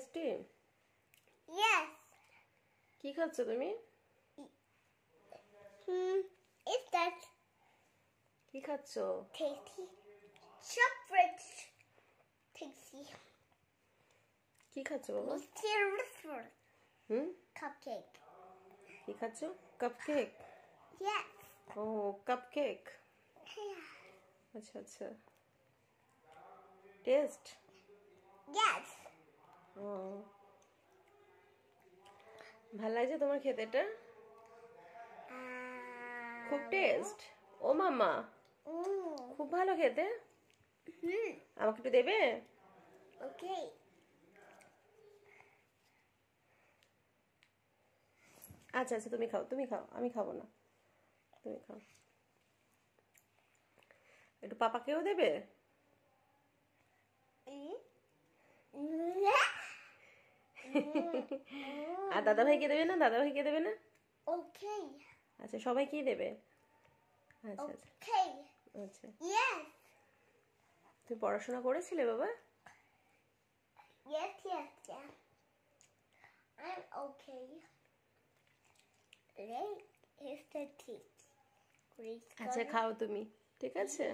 Tasty? Yes. কি খাচ্ছ তুমি? Is that কি খাচ্ছ? tasty? Chocolate. Tasty. কি খাচ্ছ বাবা? Mysterious cupcake. কি খাচ্ছ? কাপকেক? Yes. ও কাপকেক। Yeah. আচ্ছা আচ্ছা। টেস্ট? Yes. ও ভালো লাগছে তোমার খেতে এটা? খুব টেস্ট। ও মামা খুব ভালো খেতে। আমাকে একটু দেবে? Okay. আচ্ছা আচ্ছা, তুমি খাও তুমি খাও, আমি খাবো না, তুমি খাও। একটু পাপাকেও দেবে? আর দাদা ভাইকে দেবে না? দাদা ভাইকে দেবে না? Okay. আচ্ছা সবাইকেই দেবে? আচ্ছা আচ্ছা Okay. আচ্ছা। Yes. তুমি পড়াশোনা করেছিলে বাবা? Yes, yes, yeah. I'm okay. Today is the teeth. আচ্ছা খাও তুমি, ঠিক আছে?